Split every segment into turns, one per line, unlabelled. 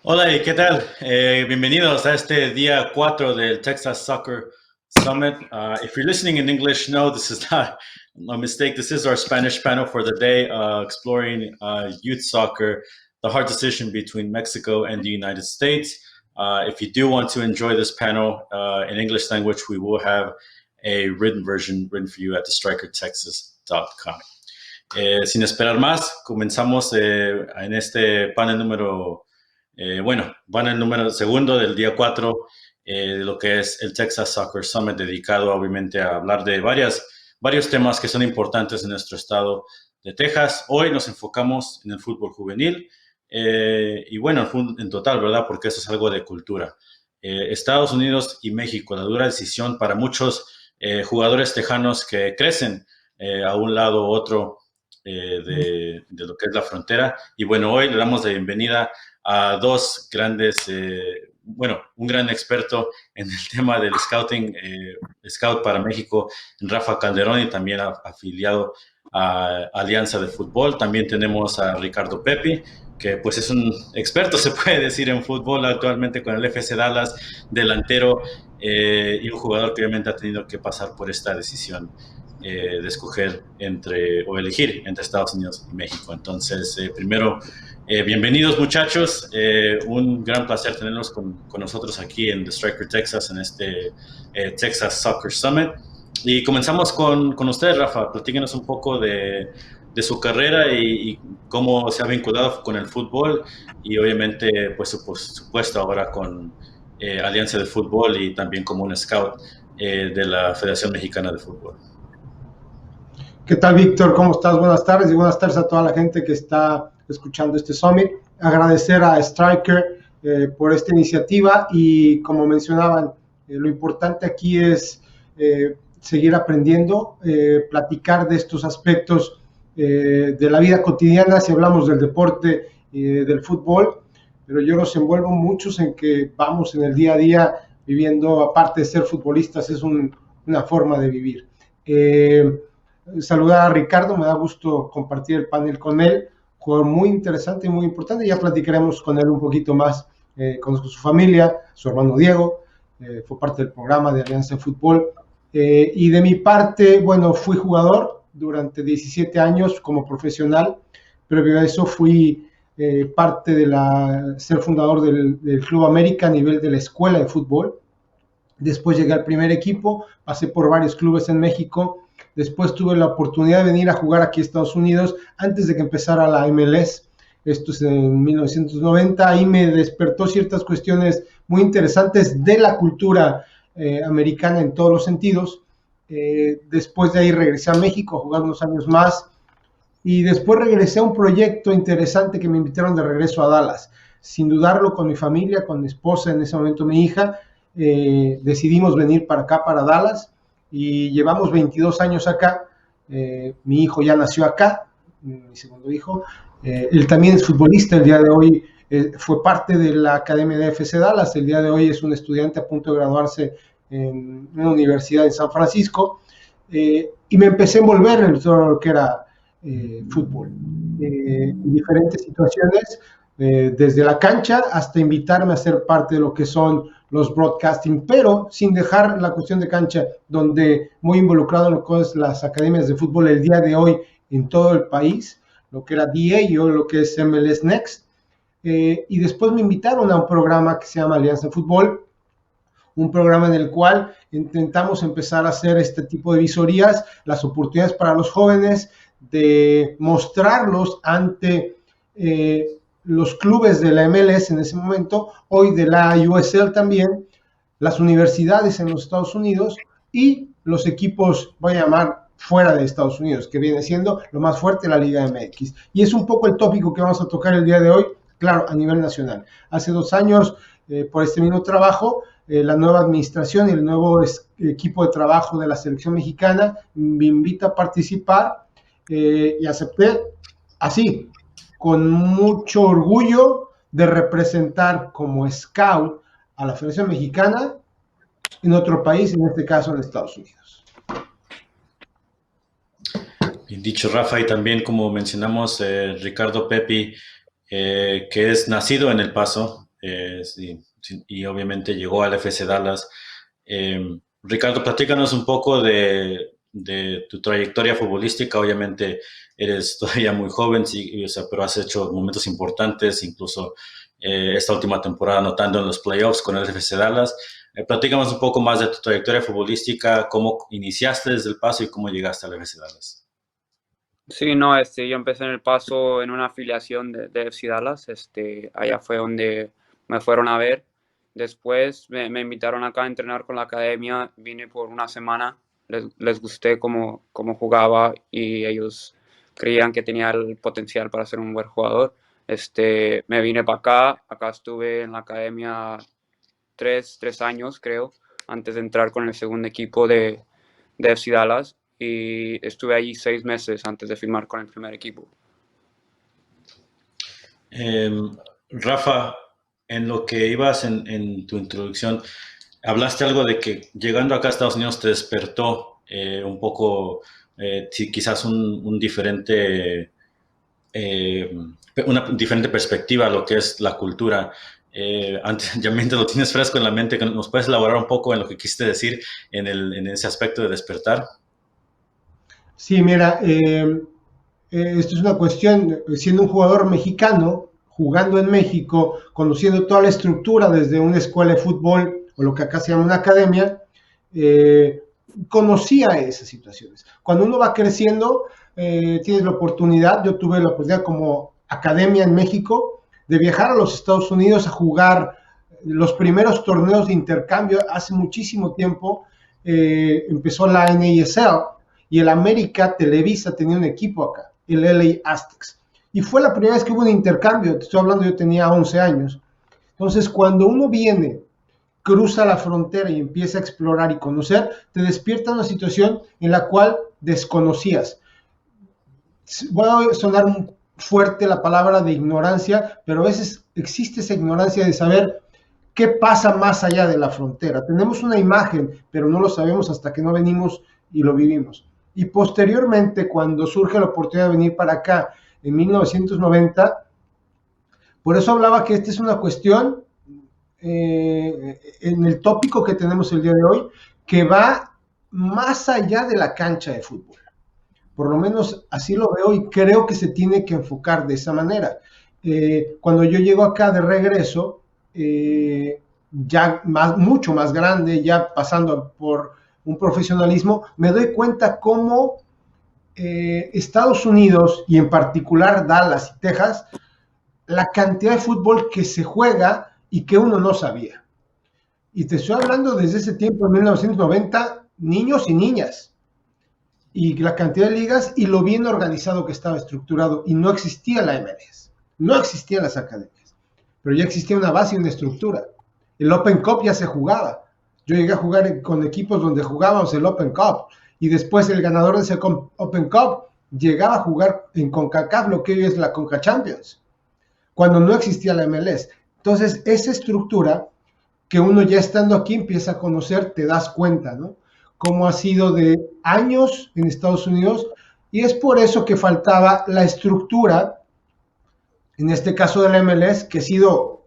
Hola y qué tal? Bienvenidos a este día 4 del Texas Soccer Summit. If you're listening in English, no, this is not a mistake. This is our Spanish panel for the day, exploring youth soccer, the hard decision between Mexico and the United States. If you do want to enjoy this panel in English language, we will have a written version written for you at thestrikertexas.com. Sin esperar más, comenzamos en este panel número segundo del día 4 de lo que es el Texas Soccer Summit, dedicado obviamente a hablar de varios temas que son importantes en nuestro estado de Texas. Hoy nos enfocamos en el fútbol juvenil y bueno, en total, ¿verdad? Porque eso es algo de cultura. Estados Unidos y México, la dura decisión para muchos jugadores tejanos que crecen a un lado u otro de lo que es la frontera. Y bueno, hoy le damos la bienvenida a dos grandes, un gran experto en el tema del scouting, scout para México, Rafa Calderón, y también afiliado a Alianza de Fútbol. También tenemos a Ricardo Pepi, que pues es un experto, se puede decir, en fútbol actualmente con el FC Dallas, delantero y un jugador que obviamente ha tenido que pasar por esta decisión de escoger o elegir entre Estados Unidos y México. Entonces, primero, bienvenidos muchachos, un gran placer tenerlos con nosotros aquí en The Striker Texas, en este Texas Soccer Summit. Y comenzamos con ustedes, Rafa. Platíquenos un poco de su carrera y cómo se ha vinculado con el fútbol y obviamente, pues, supuesto ahora con Alianza de Fútbol y también como un scout de la Federación Mexicana de Fútbol.
¿Qué tal, Víctor? ¿Cómo estás? Buenas tardes y buenas tardes a toda la gente que está escuchando este Summit. Agradecer a Striker por esta iniciativa y, como mencionaban, lo importante aquí es seguir aprendiendo, platicar de estos aspectos de la vida cotidiana, si hablamos del deporte y del fútbol, pero yo los envuelvo muchos en que vamos en el día a día viviendo, aparte de ser futbolistas, es una forma de vivir. Saludar a Ricardo, me da gusto compartir el panel con él, jugador muy interesante y muy importante. Ya platicaremos con él un poquito más. Conozco su familia, su hermano Diego, fue parte del programa de Alianza de Fútbol. Y de mi parte, bueno, fui jugador durante 17 años como profesional. Previo a eso fui parte de ser fundador del Club América a nivel de la escuela de fútbol. Después llegué al primer equipo, pasé por varios clubes en México. Después tuve la oportunidad de venir a jugar aquí a Estados Unidos antes de que empezara la MLS. Esto es en 1990. Ahí me despertó ciertas cuestiones muy interesantes de la cultura americana en todos los sentidos. Después de ahí regresé a México a jugar unos años más. Y después regresé a un proyecto interesante que me invitaron de regreso a Dallas. Sin dudarlo, con mi familia, con mi esposa, en ese momento mi hija, decidimos venir para acá, para Dallas. Y llevamos 22 años acá. Mi hijo ya nació acá, mi segundo hijo. Él también es futbolista. El día de hoy fue parte de la Academia de FC Dallas. El día de hoy es un estudiante a punto de graduarse en una universidad en San Francisco. Y me empecé a envolver en todo lo que era fútbol. En diferentes situaciones, desde la cancha hasta invitarme a ser parte de lo que son los broadcasting, pero sin dejar la cuestión de cancha, donde muy involucrado en lo que es las academias de fútbol el día de hoy en todo el país, lo que era DA y hoy lo que es MLS Next. Y después me invitaron a un programa que se llama Alianza de Fútbol, un programa en el cual intentamos empezar a hacer este tipo de visorías, las oportunidades para los jóvenes, de mostrarlos ante los clubes de la MLS en ese momento, hoy de la USL también, las universidades en los Estados Unidos y los equipos, voy a llamar, fuera de Estados Unidos, que viene siendo lo más fuerte la Liga MX. Y es un poco el tópico que vamos a tocar el día de hoy, claro, a nivel nacional. Hace 2 años, por este mismo trabajo, la nueva administración y el nuevo equipo de trabajo de la selección mexicana me invita a participar y acepté así, con mucho orgullo de representar como scout a la Federación Mexicana en otro país, en este caso en Estados Unidos.
Bien dicho, Rafa, y también como mencionamos, Ricardo Pepi, que es nacido en El Paso, Sí, sí, y obviamente llegó al FC Dallas. Ricardo, platícanos un poco de tu trayectoria futbolística. Obviamente eres todavía muy joven, sí, o sea, pero has hecho momentos importantes, incluso esta última temporada anotando en los playoffs con el FC Dallas. Platícanos un poco más de tu trayectoria futbolística, cómo iniciaste desde el Paso y cómo llegaste al FC Dallas.
Sí, no, yo empecé en El Paso en una afiliación de FC Dallas, allá fue donde me fueron a ver. Después me invitaron acá a entrenar con la academia, vine por una semana, les gusté cómo jugaba y ellos creían que tenía el potencial para ser un buen jugador. Me vine para acá estuve en la academia tres años, creo, antes de entrar con el segundo equipo de FC Dallas y estuve allí 6 meses antes de firmar con el primer equipo.
Eh, Rafa, en lo que ibas en tu introducción, hablaste algo de que llegando acá a Estados Unidos te despertó un poco, sí, quizás un diferente, una diferente perspectiva a lo que es la cultura. Antes, ya mientras lo tienes fresco en la mente, ¿nos puedes elaborar un poco en lo que quisiste decir en ese aspecto de despertar?
Sí, mira, esto es una cuestión, siendo un jugador mexicano, jugando en México, conociendo toda la estructura desde una escuela de fútbol o lo que acá se llama una academia, eh, conocía esas situaciones. Cuando uno va creciendo, tienes la oportunidad, yo tuve la oportunidad como academia en México de viajar a los Estados Unidos a jugar los primeros torneos de intercambio hace muchísimo tiempo. Empezó la NASL y el América Televisa tenía un equipo acá, el LA Aztecs. Y fue la primera vez que hubo un intercambio, te estoy hablando, yo tenía 11 años. Entonces, cuando uno viene, cruza la frontera y empieza a explorar y conocer, te despierta una situación en la cual desconocías. Voy a sonar fuerte la palabra de ignorancia, pero a veces existe esa ignorancia de saber qué pasa más allá de la frontera. Tenemos una imagen, pero no lo sabemos hasta que no venimos y lo vivimos. Y posteriormente, cuando surge la oportunidad de venir para acá en 1990, por eso hablaba que esta es una cuestión en el tópico que tenemos el día de hoy, que va más allá de la cancha de fútbol. Por lo menos así lo veo y creo que se tiene que enfocar de esa manera. Cuando yo llego acá de regreso, ya mucho más grande, ya pasando por un profesionalismo, me doy cuenta cómo Estados Unidos y en particular Dallas y Texas, la cantidad de fútbol que se juega y que uno no sabía. Y te estoy hablando desde ese tiempo, en 1990, niños y niñas, y la cantidad de ligas y lo bien organizado que estaba estructurado, y no existía la MLS, no existían las academias, pero ya existía una base y una estructura. El Open Cup ya se jugaba. Yo llegué a jugar con equipos donde jugábamos el Open Cup, y después el ganador de ese Open Cup llegaba a jugar en CONCACAF, lo que hoy es la CONCA Champions, cuando no existía la MLS. Entonces, esa estructura que uno ya estando aquí empieza a conocer, te das cuenta, ¿no? Cómo ha sido de años en Estados Unidos, y es por eso que faltaba la estructura, en este caso de la MLS, que he sido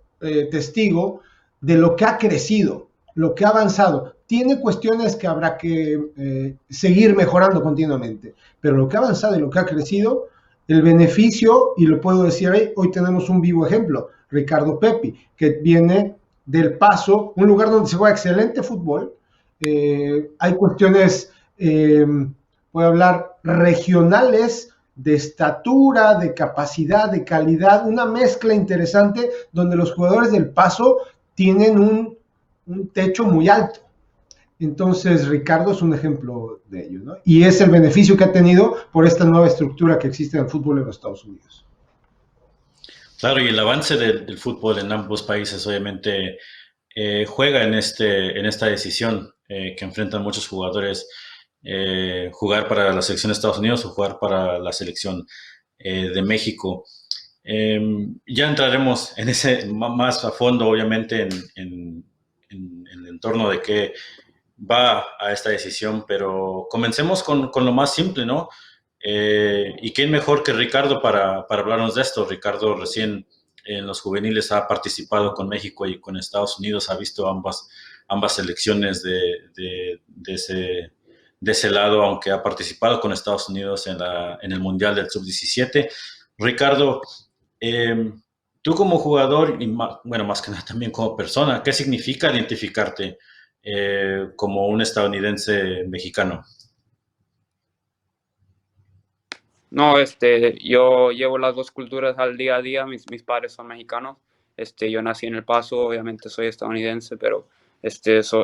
testigo de lo que ha crecido, lo que ha avanzado. Tiene cuestiones que habrá que seguir mejorando continuamente, pero lo que ha avanzado y lo que ha crecido, el beneficio, y lo puedo decir ahí, hoy tenemos un vivo ejemplo, Ricardo Pepi, que viene del Paso, un lugar donde se juega excelente fútbol. Hay cuestiones, voy a hablar, regionales, de estatura, de capacidad, de calidad, una mezcla interesante donde los jugadores del Paso tienen un techo muy alto. Entonces, Ricardo es un ejemplo de ello, ¿no? Y es el beneficio que ha tenido por esta nueva estructura que existe en el fútbol en los Estados Unidos.
Claro, y el avance del fútbol en ambos países obviamente juega en esta decisión que enfrentan muchos jugadores, jugar para la selección de Estados Unidos o jugar para la selección de México. Ya entraremos en ese más a fondo, obviamente, en el entorno de qué va a esta decisión, pero comencemos con lo más simple, ¿no? ¿Y quién mejor que Ricardo para hablarnos de esto? Ricardo recién en los juveniles ha participado con México y con Estados Unidos, ha visto ambas selecciones de ese lado, aunque ha participado con Estados Unidos en el Mundial del Sub-17. Ricardo, tú como jugador, y bueno, más que nada también como persona, ¿qué significa identificarte como un estadounidense mexicano?
No, yo llevo las dos culturas al día a día. Mis padres son mexicanos. Yo nací en El Paso, obviamente soy estadounidense, pero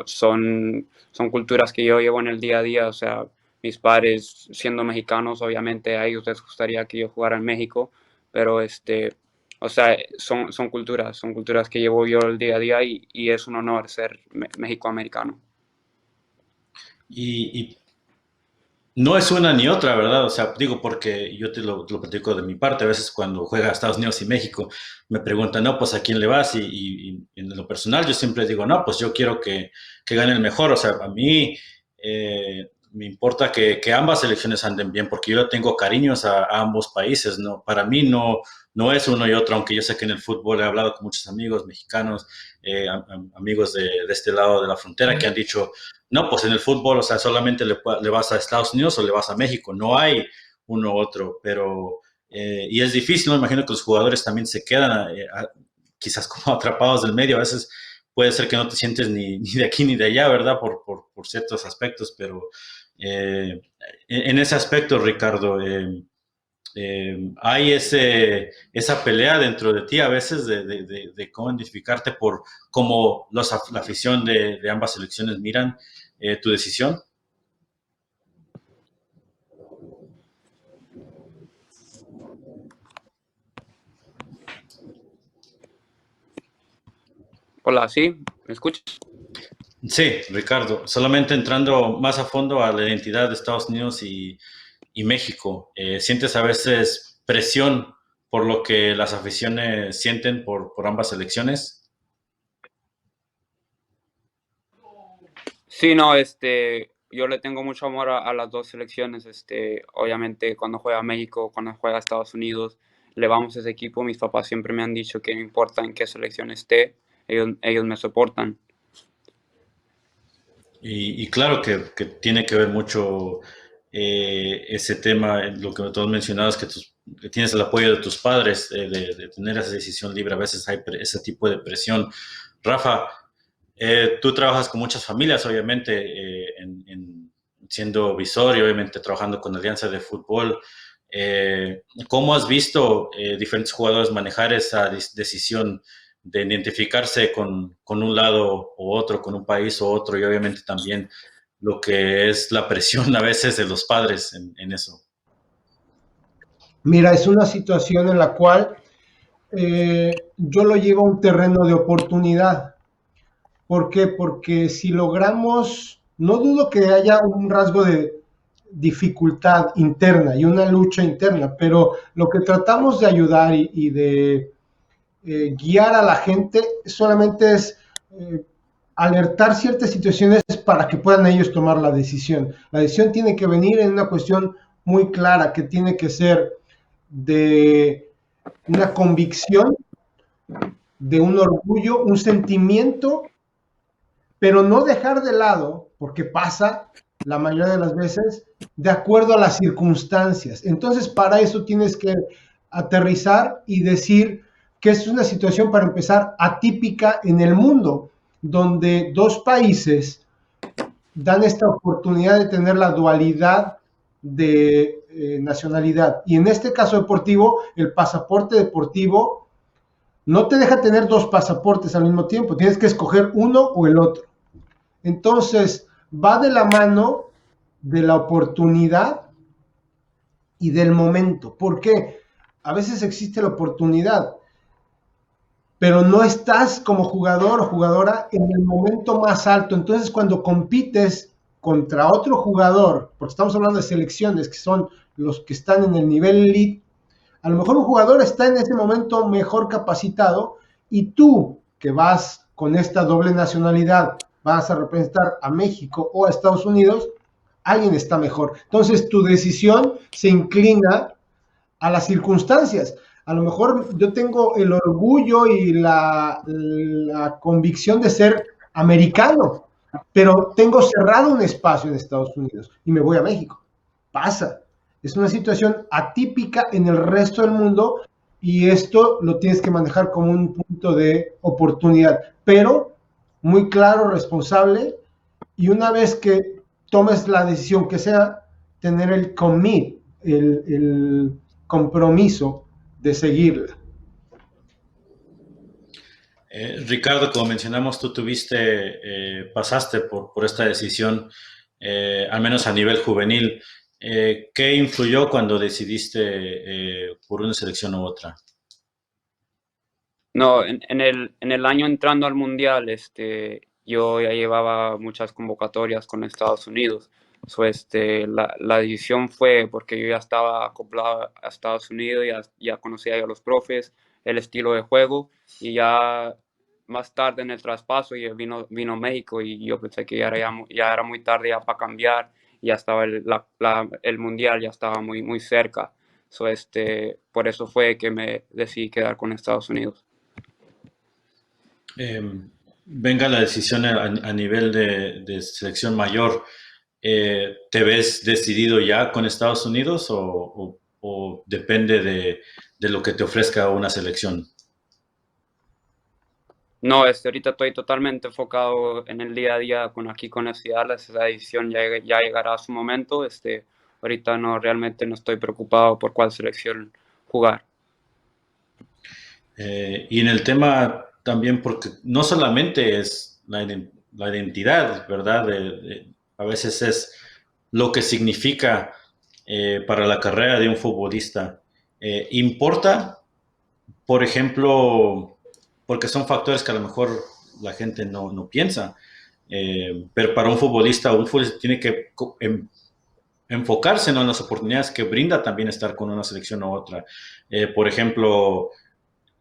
son culturas que yo llevo en el día a día. O sea, mis padres siendo mexicanos, obviamente a ellos les gustaría que yo jugara en México, pero o sea, son culturas que llevo yo el día a día y es un honor ser mexicoamericano.
Y no es una ni otra, ¿verdad? O sea, digo porque yo te lo platico de mi parte. A veces cuando juega Estados Unidos y México me preguntan, no, pues a quién le vas. Y en lo personal yo siempre digo, no, pues yo quiero que gane el mejor. O sea, a mí me importa que ambas selecciones anden bien porque yo tengo cariños a ambos países, ¿no? Para mí no es uno y otro, aunque yo sé que en el fútbol he hablado con muchos amigos mexicanos, amigos de este lado de la frontera que han dicho, no, pues en el fútbol, o sea, solamente le vas a Estados Unidos o le vas a México, no hay uno u otro, pero, y es difícil, ¿no? Imagino que los jugadores también se quedan quizás como atrapados del medio, a veces puede ser que no te sientes ni de aquí ni de allá, ¿verdad? Por ciertos aspectos, pero en ese aspecto, Ricardo, hay esa pelea dentro de ti a veces de cómo identificarte por cómo la afición de ambas selecciones miran tu decisión.
Hola, ¿sí? ¿Me escuchas?
Sí, Ricardo, solamente entrando más a fondo a la identidad de Estados Unidos y México, ¿sientes a veces presión por lo que las aficiones sienten por ambas selecciones?
Sí, no, yo le tengo mucho amor a las dos selecciones. Obviamente cuando juega México, cuando juega Estados Unidos, le vamos a ese equipo. Mis papás siempre me han dicho que no importa en qué selección esté, ellos me soportan.
Y claro que tiene que ver mucho ese tema, lo que tú has mencionado es que tienes el apoyo de tus padres, de tener esa decisión libre. A veces hay ese tipo de presión. Rafa, tú trabajas con muchas familias, obviamente, siendo visor y obviamente trabajando con Alianza de Fútbol. ¿Cómo has visto diferentes jugadores manejar esa decisión de identificarse con un lado u otro, con un país u otro, y obviamente también lo que es la presión a veces de los padres en eso?
Mira, es una situación en la cual yo lo llevo a un terreno de oportunidad. ¿Por qué? Porque si logramos, no dudo que haya un rasgo de dificultad interna y una lucha interna, pero lo que tratamos de ayudar y de guiar a la gente solamente es alertar ciertas situaciones para que puedan ellos tomar la decisión. La decisión tiene que venir en una cuestión muy clara, que tiene que ser de una convicción, de un orgullo, un sentimiento, pero no dejar de lado, porque pasa la mayoría de las veces, de acuerdo a las circunstancias. Entonces, para eso tienes que aterrizar y decir que es una situación, para empezar, atípica en el mundo, donde dos países dan esta oportunidad de tener la dualidad de nacionalidad. Y en este caso deportivo, el pasaporte deportivo no te deja tener dos pasaportes al mismo tiempo, tienes que escoger uno o el otro. Entonces, va de la mano de la oportunidad y del momento. ¿Por qué? A veces existe la oportunidad, pero no estás como jugador o jugadora en el momento más alto. Entonces, cuando compites contra otro jugador, porque estamos hablando de selecciones que son los que están en el nivel elite, a lo mejor un jugador está en ese momento mejor capacitado y tú, que vas con esta doble nacionalidad, vas a representar a México o a Estados Unidos, alguien está mejor. Entonces tu decisión se inclina a las circunstancias. A lo mejor yo tengo el orgullo y la convicción de ser americano, pero tengo cerrado un espacio en Estados Unidos y me voy a México. Pasa. Es una situación atípica en el resto del mundo y esto lo tienes que manejar como un punto de oportunidad, pero muy claro, responsable, y una vez que tomes la decisión que sea, tener el commit, el compromiso de seguirla.
Ricardo, como mencionamos, tú pasaste por esta decisión, al menos a nivel juvenil. ¿Qué influyó cuando decidiste por una selección u otra?
No, en el año entrando al Mundial, yo ya llevaba muchas convocatorias con Estados Unidos. So, la decisión fue porque yo ya estaba acoplado a Estados Unidos, ya conocía a los profes, el estilo de juego, y ya más tarde en el traspaso vino México y yo pensé que ya era muy tarde ya para cambiar, ya estaba el Mundial, ya estaba muy cerca. So, por eso fue que me decidí quedar con Estados Unidos.
Venga la decisión a nivel de selección mayor, ¿te ves decidido ya con Estados Unidos o depende de lo que te ofrezca una selección?
No, ahorita estoy totalmente enfocado en el día a día aquí con Dallas. Esa decisión ya llegará a su momento. Ahorita realmente no estoy preocupado por cuál selección jugar.
Y en el tema también, porque no solamente es la identidad, ¿verdad? A veces es lo que significa para la carrera de un futbolista. ¿Importa, por ejemplo, porque son factores que a lo mejor la gente no piensa, pero para un futbolista tiene que enfocarse, ¿no?, en las oportunidades que brinda también estar con una selección u otra? Por ejemplo,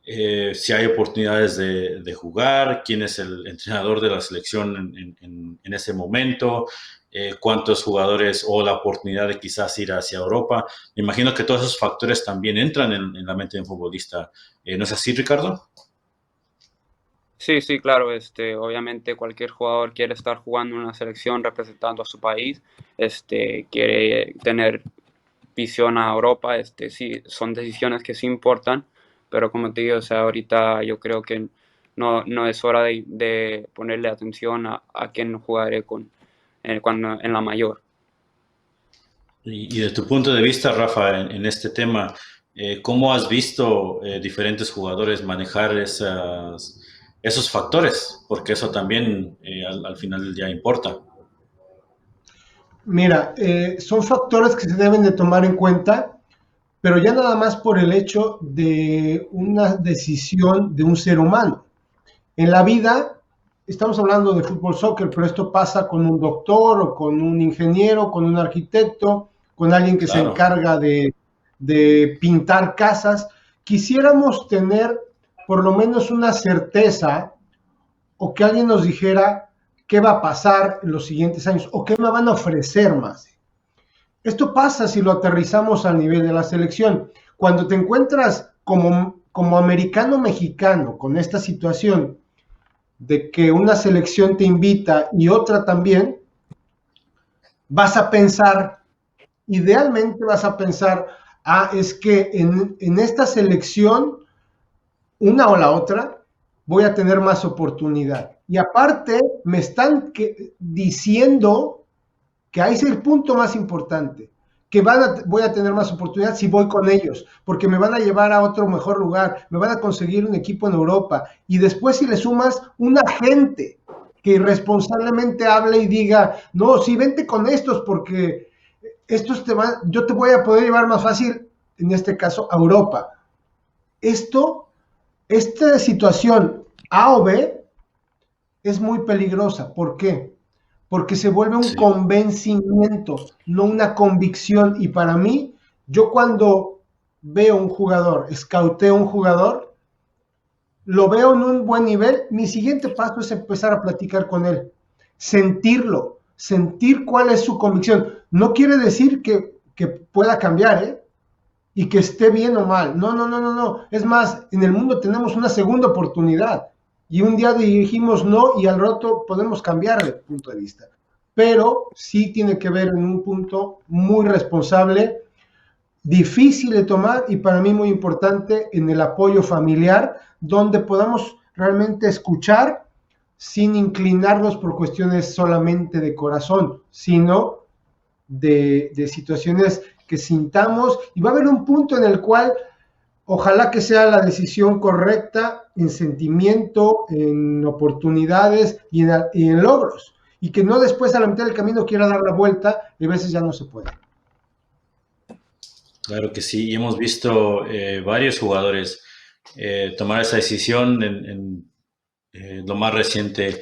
si hay oportunidades de jugar, quién es el entrenador de la selección en ese momento, cuántos jugadores o la oportunidad de quizás ir hacia Europa. Me imagino que todos esos factores también entran en la mente de un futbolista. ¿No es así, Ricardo?
Sí, sí, claro. Obviamente cualquier jugador quiere estar jugando en una selección representando a su país, quiere tener visión a Europa. Sí, son decisiones que sí importan, pero como te digo, o sea, ahorita yo creo que no es hora de ponerle atención a quién jugaré en la mayor.
Y de tu punto de vista, Rafa, en este tema, ¿cómo has visto diferentes jugadores manejar esos factores? Porque eso también al final del día importa.
Mira, son factores que se deben de tomar en cuenta, pero ya nada más por el hecho de una decisión de un ser humano. En la vida, estamos hablando de fútbol, soccer, pero esto pasa con un doctor o con un ingeniero, con un arquitecto, con alguien que se
Claro.
encarga de pintar casas. Quisiéramos tener por lo menos una certeza o que alguien nos dijera qué va a pasar en los siguientes años o qué me van a ofrecer más. Esto pasa si lo aterrizamos al nivel de la selección. Cuando te encuentras como americano mexicano con esta situación de que una selección te invita y otra también, vas a pensar, idealmente vas a pensar, es que en esta selección, una o la otra, voy a tener más oportunidad. Y aparte, me están diciendo que ahí es el punto más importante, que voy a tener más oportunidad si voy con ellos, porque me van a llevar a otro mejor lugar, me van a conseguir un equipo en Europa, y después si le sumas un agente que irresponsablemente hable y diga, no, sí, vente con estos, porque yo te voy a poder llevar más fácil, en este caso, a Europa. Esta situación A o B es muy peligrosa. ¿Por qué? Porque se vuelve un
Sí.
convencimiento, no una convicción. Y para mí, yo cuando veo un jugador, scouteo un jugador, lo veo en un buen nivel, mi siguiente paso es empezar a platicar con él, sentirlo, sentir cuál es su convicción. No quiere decir que pueda cambiar, ¿eh? y que esté bien o mal. No, no, no, no, no. Es más, en el mundo tenemos una segunda oportunidad y un día dijimos no y al rato podemos cambiar de punto de vista. Pero sí tiene que ver en un punto muy responsable, difícil de tomar y para mí muy importante en el apoyo familiar, donde podamos realmente escuchar sin inclinarnos por cuestiones solamente de corazón, sino de situaciones que sintamos, y va a haber un punto en el cual ojalá que sea la decisión correcta en sentimiento, en oportunidades y en logros, y que no después a la mitad del camino quiera dar la vuelta y a veces ya no se puede.
Claro que sí, y hemos visto varios jugadores tomar esa decisión lo más reciente.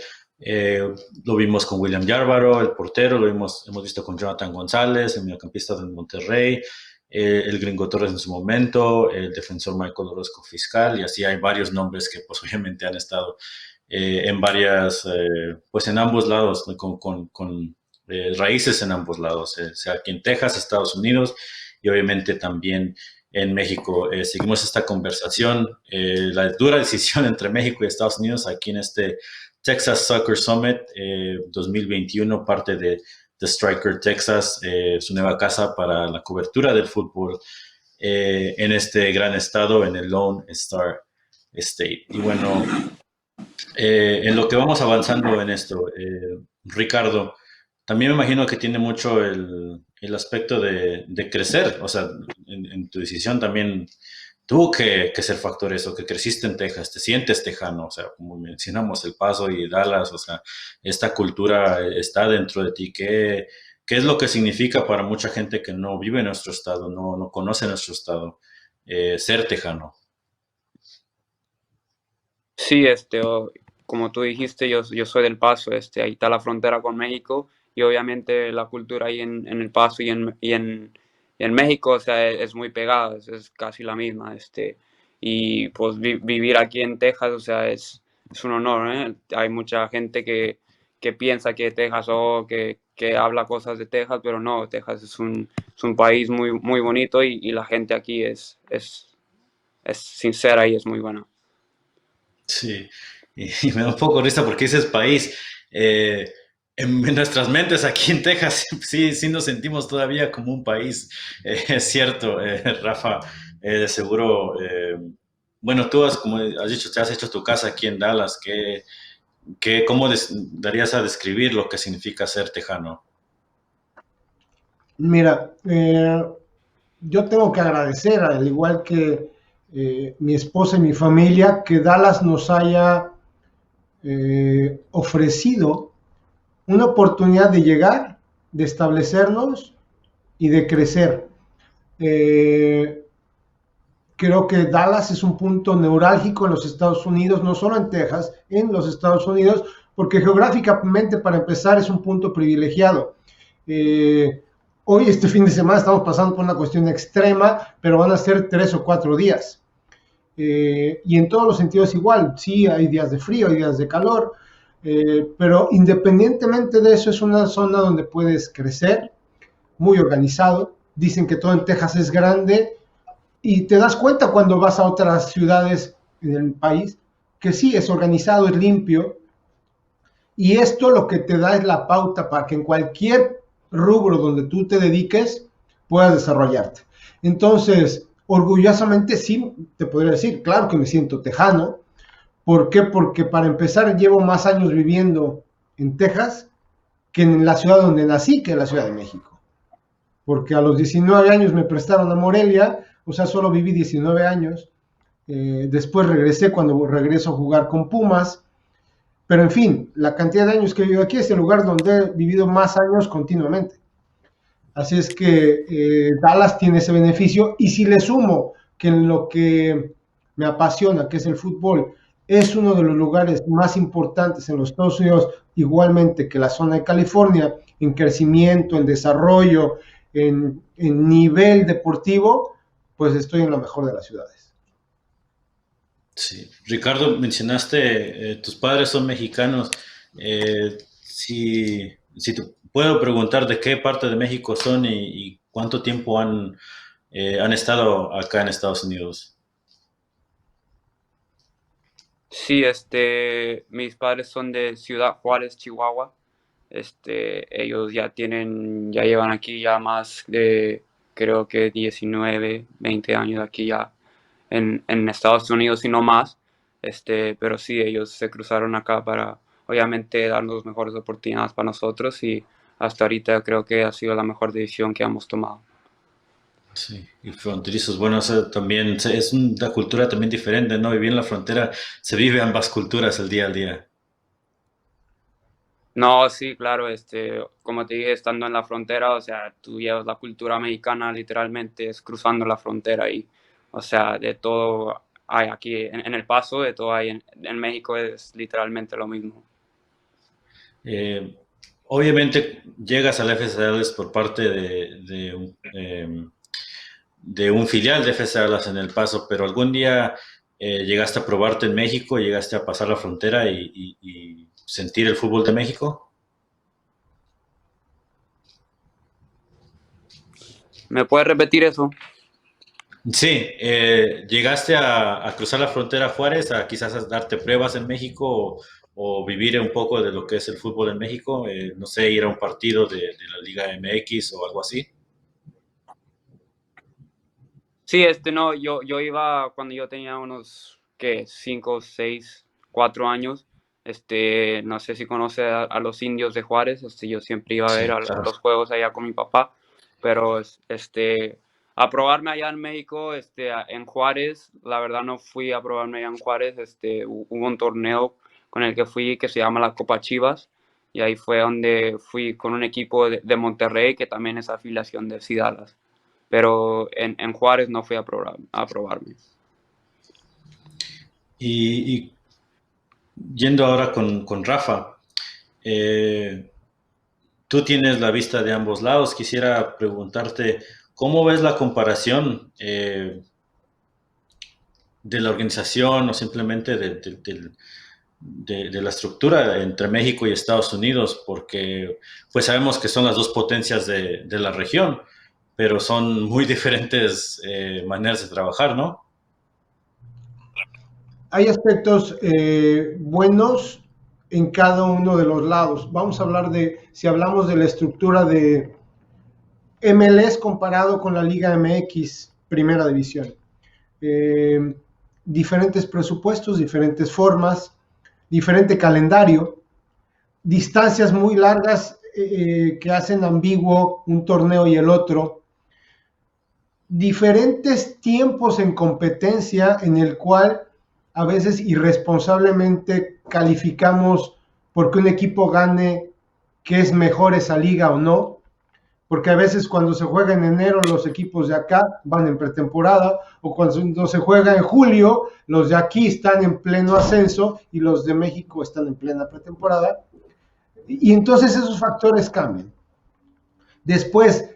Lo vimos con William Yarbrough, el portero, hemos visto con Jonathan González, el mediocampista del Monterrey, el Gringo Torres en su momento, el defensor Michael Orozco Fiscal, y así hay varios nombres que pues obviamente han estado en varias, pues en ambos lados, ¿no? con raíces en ambos lados, sea aquí en Texas, Estados Unidos, y obviamente también en México. Seguimos esta conversación, la dura decisión entre México y Estados Unidos aquí en este Texas Soccer Summit 2021, parte de Striker Texas, su nueva casa para la cobertura del fútbol en este gran estado, en el Lone Star State. Y bueno, en lo que vamos avanzando en esto, Ricardo, también me imagino que tiene mucho el aspecto de crecer, o sea, en tu decisión también tuvo que ser factor eso, que creciste en Texas, te sientes tejano, o sea, como mencionamos El Paso y Dallas, o sea, esta cultura está dentro de ti. ¿Qué es lo que significa para mucha gente que no vive en nuestro estado, no conoce nuestro estado, ser tejano?
Sí, como tú dijiste, yo soy del Paso, ahí está la frontera con México y obviamente la cultura ahí en El Paso y en México, o sea, es muy pegada, es casi la misma, y pues vivir aquí en Texas, o sea, es un honor, ¿eh? Hay mucha gente que piensa que Texas o que habla cosas de Texas, pero no, Texas es un país muy, muy bonito y la gente aquí es sincera y es muy buena.
Sí, y me da un poco risa porque dices país. Eh, en nuestras mentes aquí en Texas sí nos sentimos todavía como un país. Es cierto, Rafa, de seguro, bueno, tú como has dicho, te has hecho tu casa aquí en Dallas. ¿Cómo darías a describir lo que significa ser tejano?
Mira, yo tengo que agradecer, al igual que mi esposa y mi familia, que Dallas nos haya ofrecido una oportunidad de llegar, de establecernos y de crecer. Eh, Creo que Dallas es un punto neurálgico en los Estados Unidos, no solo en Texas, en los Estados Unidos, porque geográficamente, para empezar, es un punto privilegiado. Eh, Hoy, este fin de semana, estamos pasando por una cuestión extrema, pero van a ser 3 o 4 días. Y en todos los sentidos igual, sí, hay días de frío, hay días de calor, pero independientemente de eso es una zona donde puedes crecer, muy organizado. Dicen que todo en Texas es grande y te das cuenta cuando vas a otras ciudades en el país que sí, es organizado, es limpio, y esto lo que te da es la pauta para que en cualquier rubro donde tú te dediques puedas desarrollarte. Entonces, orgullosamente sí, te podría decir, claro que me siento tejano. ¿Por qué? Porque para empezar llevo más años viviendo en Texas que en la ciudad donde nací, que en la Ciudad de México. Porque a los 19 años me prestaron a Morelia, o sea, solo viví 19 años. Después regresé cuando regreso a jugar con Pumas. Pero en fin, la cantidad de años que he vivido aquí es el lugar donde he vivido más años continuamente. Así es que Dallas tiene ese beneficio. Y si le sumo que en lo que me apasiona, que es el fútbol, es uno de los lugares más importantes en los Estados Unidos, igualmente que la zona de California, en crecimiento, en desarrollo, en nivel deportivo, pues estoy en lo mejor de las ciudades.
Sí. Ricardo, mencionaste, tus padres son mexicanos. Si te puedo preguntar de qué parte de México son y cuánto tiempo han han estado acá en Estados Unidos.
Sí, mis padres son de Ciudad Juárez, Chihuahua. Ellos ya llevan aquí ya más de, creo que 19, 20 años aquí ya en Estados Unidos y no más. Pero sí, ellos se cruzaron acá para, obviamente, darnos mejores oportunidades para nosotros y hasta ahorita creo que ha sido la mejor decisión que hemos tomado.
Sí, y fronterizos, bueno, eso también es una cultura también diferente, ¿no? Vivir en la frontera, se vive ambas culturas el día al día.
No, sí, claro, como te dije, estando en la frontera, o sea, tú llevas la cultura mexicana literalmente es cruzando la frontera y, o sea, de todo hay aquí en El Paso, de todo hay en México es literalmente lo mismo.
Eh, Obviamente llegas al FC Dallas por parte de un filial de FC Dallas en El Paso, pero algún día llegaste a probarte en México, llegaste a pasar la frontera y sentir el fútbol de México.
¿Me puedes repetir eso?
Sí, llegaste a cruzar la frontera a Juárez, a quizás a darte pruebas en México o vivir un poco de lo que es el fútbol en México, no sé, ir a un partido de la Liga MX o algo así.
Sí, no, yo iba cuando yo tenía unos, ¿qué? 5, 6, 4 años. No sé si conoce a los indios de Juárez. Yo siempre iba a ver
Sí,
a
claro.
los juegos allá con mi papá. Pero, a probarme allá en México, en Juárez, la verdad no fui a probarme allá en Juárez. Hubo un torneo con el que fui que se llama la Copa Chivas. Y ahí fue donde fui con un equipo de Monterrey, que también es afiliación de Dallas, pero en Juárez no fui a probarme.
Y yendo ahora con Rafa, eh, tú tienes la vista de ambos lados. Quisiera preguntarte, ¿cómo ves la comparación de la organización o simplemente de la estructura entre México y Estados Unidos? Porque pues sabemos que son las dos potencias de la región, pero son muy diferentes maneras de trabajar, ¿no?
Hay aspectos buenos en cada uno de los lados. Vamos a hablar si hablamos de la estructura de MLS comparado con la Liga MX, Primera División. Diferentes presupuestos, diferentes formas, diferente calendario, distancias muy largas que hacen ambiguo un torneo y el otro, diferentes tiempos en competencia en el cual a veces irresponsablemente calificamos porque un equipo gane que es mejor esa liga o no, porque a veces cuando se juega en enero los equipos de acá van en pretemporada, o cuando se juega en julio los de aquí están en pleno ascenso y los de México están en plena pretemporada, y entonces esos factores cambian. Después,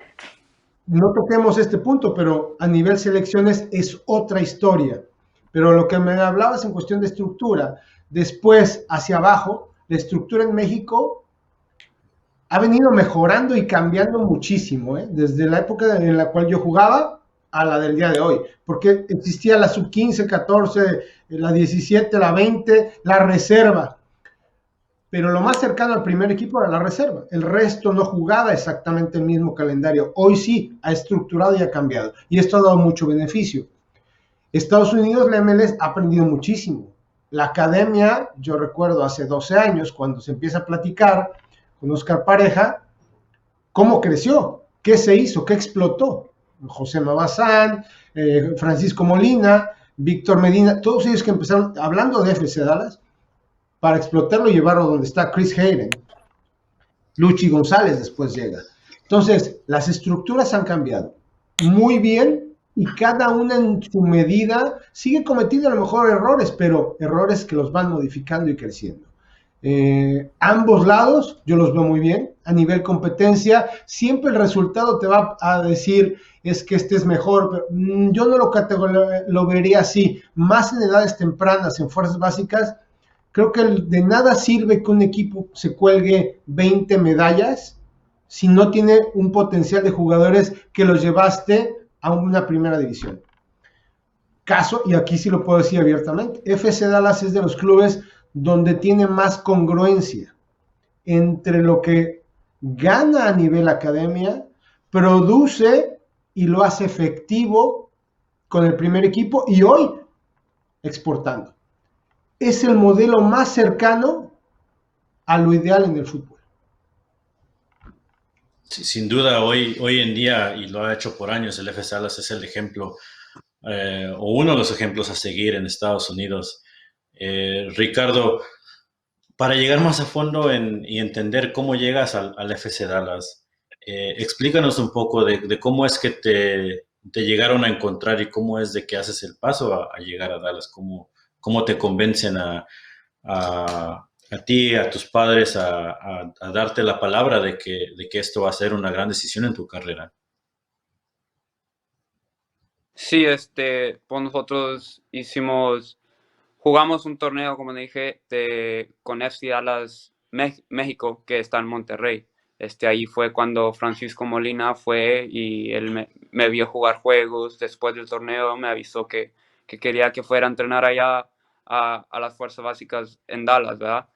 no toquemos este punto, pero a nivel selecciones es otra historia. Pero lo que me hablabas en cuestión de estructura, después hacia abajo, la estructura en México ha venido mejorando y cambiando muchísimo, desde la época en la cual yo jugaba a la del día de hoy, porque existía la sub-15, 14, la 17, la 20, la reserva, pero lo más cercano al primer equipo era la reserva, el resto no jugaba exactamente el mismo calendario. Hoy sí ha estructurado y ha cambiado, y esto ha dado mucho beneficio. Estados Unidos, la MLS ha aprendido muchísimo. La academia, yo recuerdo hace 12 años, cuando se empieza a platicar con Oscar Pareja, cómo creció, qué se hizo, qué explotó. José Mabazán, Francisco Molina, Víctor Medina, todos ellos que empezaron hablando de FC Dallas para explotarlo y llevarlo donde está Chris Hayden. Luchi González después llega. Entonces, las estructuras han cambiado muy bien y cada una en su medida sigue cometiendo a lo mejor errores, pero errores que los van modificando y creciendo. Ambos lados yo los veo muy bien. A nivel competencia siempre el resultado te va a decir es que este es mejor, pero yo no lo vería así. Más en edades tempranas, en fuerzas básicas, creo que de nada sirve que un equipo se cuelgue 20 medallas si no tiene un potencial de jugadores que los llevaste a una primera división. Caso, y aquí sí lo puedo decir abiertamente, FC Dallas es de los clubes donde tiene más congruencia entre lo que gana a nivel academia, produce y lo hace efectivo con el primer equipo y hoy exportando. Es el modelo más cercano a lo ideal en el fútbol.
Sí, sin duda, hoy en día, y lo ha hecho por años, el FC Dallas es el ejemplo, o uno de los ejemplos a seguir en Estados Unidos. Ricardo, para llegar más a fondo y entender cómo llegas al FC Dallas, explícanos un poco de cómo es que te llegaron a encontrar y cómo es de que haces el paso a llegar a Dallas, cómo te convencen a ti, a tus padres, a darte la palabra de que esto va a ser una gran decisión en tu carrera.
Sí, pues nosotros jugamos un torneo, como dije, con FC Dallas México, que está en Monterrey. Ahí fue cuando Francisco Molina fue y él me vio jugar juegos. Después del torneo me avisó que quería que fuera a entrenar allá a las fuerzas básicas en Dallas, ¿verdad?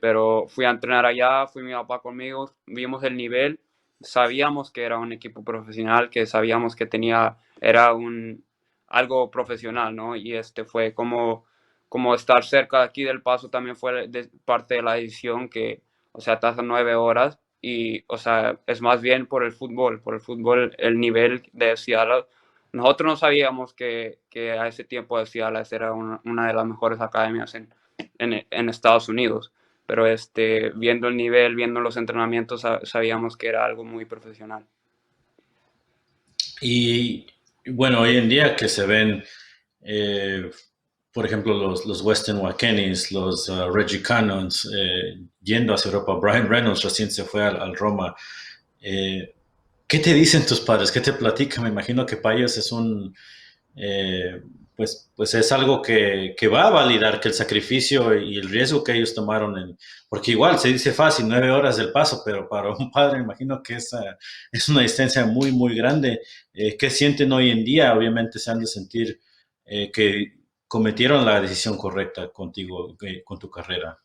Pero fui a entrenar allá, fui mi papá conmigo, vimos el nivel, sabíamos que era un equipo profesional, que sabíamos que era algo profesional, ¿no? Y fue como estar cerca de aquí del Paso también fue parte de la decisión que, o sea, estás a 9 horas y, o sea, es más bien por el fútbol, el nivel de Seattle. Nosotros no sabíamos que a ese tiempo de Seattle era una de las mejores academias en Estados Unidos, pero viendo el nivel, viendo los entrenamientos, sabíamos que era algo muy profesional.
Y bueno, hoy en día que se ven, eh, por ejemplo, los Weston McKennies, los Reggie Cannons, yendo hacia Europa. Brian Reynolds recién se fue al Roma. Eh, ¿Qué te dicen tus padres? ¿Qué te platican? Me imagino que para ellos es eh, pues es algo que va a validar que el sacrificio y el riesgo que ellos tomaron, porque igual se dice fácil, 9 horas del Paso, pero para un padre me imagino que es una distancia muy, muy grande. ¿Qué sienten hoy en día? Obviamente se han de sentir que cometieron la decisión correcta contigo, con tu carrera.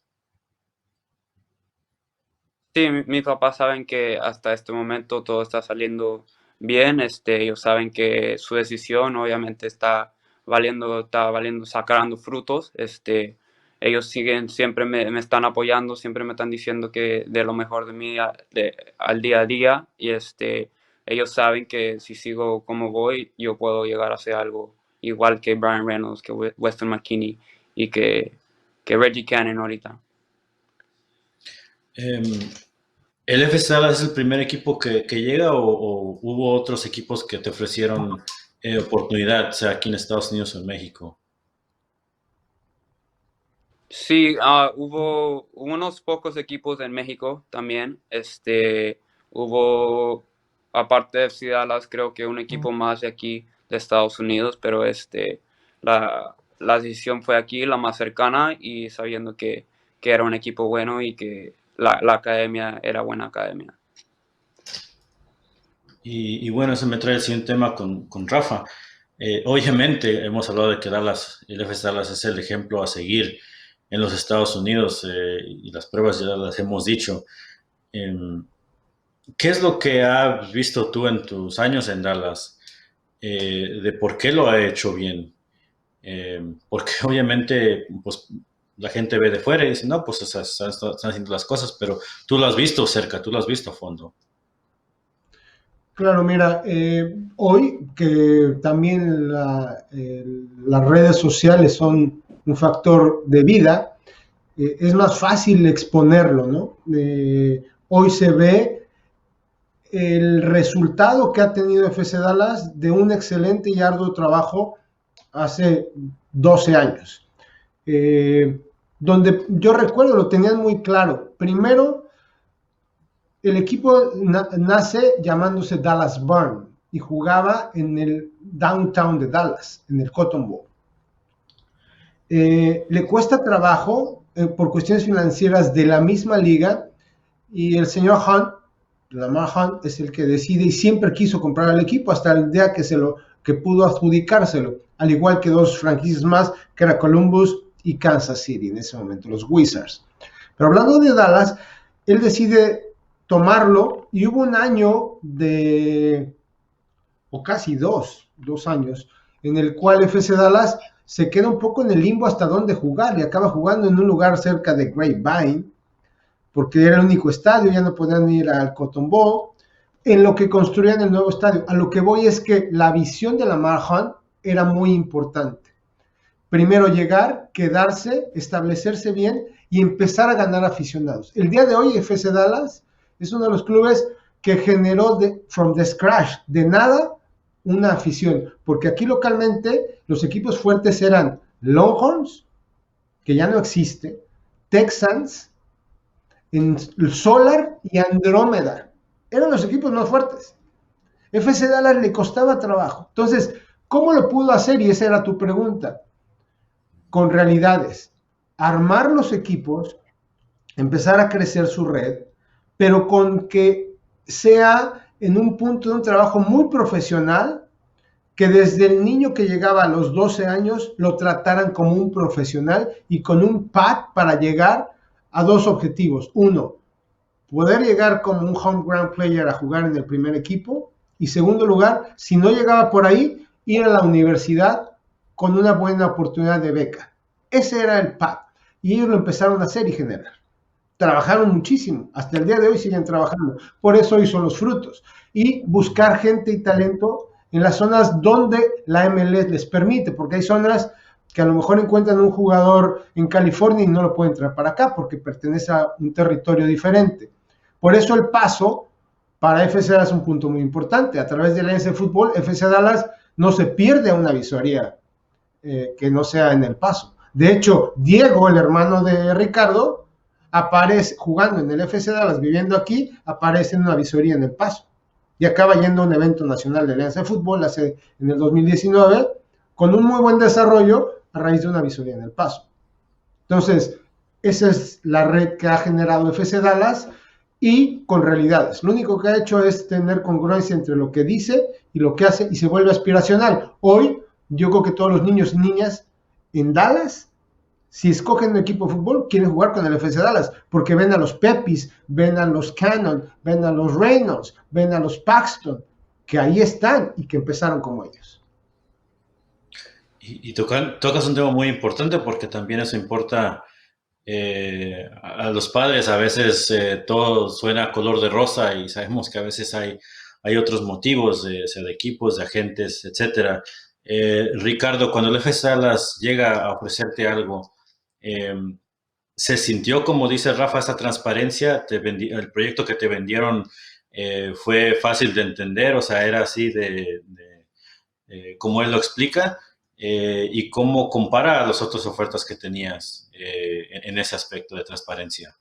Sí, mis papás saben que hasta este momento todo está saliendo bien. Ellos saben que su decisión obviamente está valiendo, sacando frutos. Ellos siguen, siempre me están apoyando, siempre me están diciendo que de lo mejor de mí al día a día. Y ellos saben que si sigo como voy, yo puedo llegar a hacer algo igual que Brian Reynolds, que Weston McKennie y que Reggie Cannon ahorita.
Em, ¿El FC Dallas es el primer equipo que llega o hubo otros equipos que te ofrecieron oportunidad, sea aquí en Estados Unidos o en México?
Sí, hubo unos pocos equipos en México también. Hubo, aparte de FC Dallas, creo que un equipo más de aquí de Estados Unidos, pero la decisión fue aquí, la más cercana, y sabiendo que era un equipo bueno y que la academia era buena academia.
Y bueno, eso me trae el siguiente tema con Rafa. Obviamente hemos hablado de que el FC Dallas es el ejemplo a seguir en los Estados Unidos, y las pruebas ya las hemos dicho. Em, ¿Qué es lo que has visto tú en tus años en Dallas, de por qué lo ha hecho bien? Porque obviamente pues, la gente ve de fuera y dice, no, pues o sea, están haciendo las cosas, pero tú lo has visto cerca, tú lo has visto a fondo.
Claro, mira, hoy que también las redes sociales son un factor de vida, es más fácil exponerlo, ¿no? Hoy se ve el resultado que ha tenido FC Dallas de un excelente y arduo trabajo hace 12 años. Donde yo recuerdo, lo tenían muy claro. Primero, el equipo nace llamándose Dallas Burn y jugaba en el downtown de Dallas, en el Cotton Bowl. Le cuesta trabajo por cuestiones financieras de la misma liga y el señor Hunt Lamar Hunt es el que decide y siempre quiso comprar al equipo hasta el día que pudo adjudicárselo, al igual que dos franquicias más, que era Columbus y Kansas City en ese momento, los Wizards. Pero hablando de Dallas, él decide tomarlo y hubo un año o casi dos años, en el cual FC Dallas se queda un poco en el limbo hasta dónde jugar y acaba jugando en un lugar cerca de Grapevine, porque era el único estadio, ya no podían ir al Cotton Bowl, en lo que construían el nuevo estadio. A lo que voy es que la visión de Lamar Hunt era muy importante. Primero llegar, quedarse, establecerse bien y empezar a ganar aficionados. El día de hoy FC Dallas es uno de los clubes que generó from the scratch, de nada, una afición, porque aquí localmente los equipos fuertes eran Longhorns, que ya no existe, Texans, en Solar y Andrómeda. Eran los equipos más fuertes. FC Dallas le costaba trabajo. Entonces, ¿cómo lo pudo hacer? Y esa era tu pregunta. Con realidades. Armar los equipos, empezar a crecer su red, pero con que sea en un punto de un trabajo muy profesional, que desde el niño que llegaba a los 12 años lo trataran como un profesional y con un pad para llegar a dos objetivos. Uno, poder llegar como un home ground player a jugar en el primer equipo. Y segundo lugar, si no llegaba por ahí, ir a la universidad con una buena oportunidad de beca. Ese era el pad. Y ellos lo empezaron a hacer y generar. Trabajaron muchísimo. Hasta el día de hoy siguen trabajando. Por eso hoy son los frutos. Y buscar gente y talento en las zonas donde la MLS les permite, porque hay zonas que a lo mejor encuentran un jugador en California y no lo pueden traer para acá porque pertenece a un territorio diferente. Por eso el paso para FC Dallas es un punto muy importante. A través de la NC Fútbol, FC Dallas no se pierde a una visoría que no sea en el paso. De hecho, Diego, el hermano de Ricardo, aparece jugando en el FC Dallas, viviendo aquí, aparece en una visoría en el paso. Y acaba yendo a un evento nacional de Alianza de Fútbol en el 2019, con un muy buen desarrollo a raíz de una visoría en el paso. Entonces, esa es la red que ha generado FC Dallas y con realidades. Lo único que ha hecho es tener congruencia entre lo que dice y lo que hace y se vuelve aspiracional. Hoy, yo creo que todos los niños y niñas en Dallas, si escogen un equipo de fútbol, quieren jugar con el FC Dallas, porque ven a los Pepis, ven a los Cannon, ven a los Reynolds, ven a los Paxton, que ahí están y que empezaron como ellos.
Y tocas un tema muy importante porque también eso importa a los padres. A veces todo suena color de rosa y sabemos que a veces hay otros motivos, sea de equipos, de agentes, etcétera. Ricardo, cuando el FC Dallas llega a ofrecerte algo, eh, ¿se sintió, como dice Rafa, esa transparencia? El proyecto que te vendieron fue fácil de entender, o sea, era así como él lo explica, y cómo compara a las otras ofertas que tenías en ese aspecto de transparencia.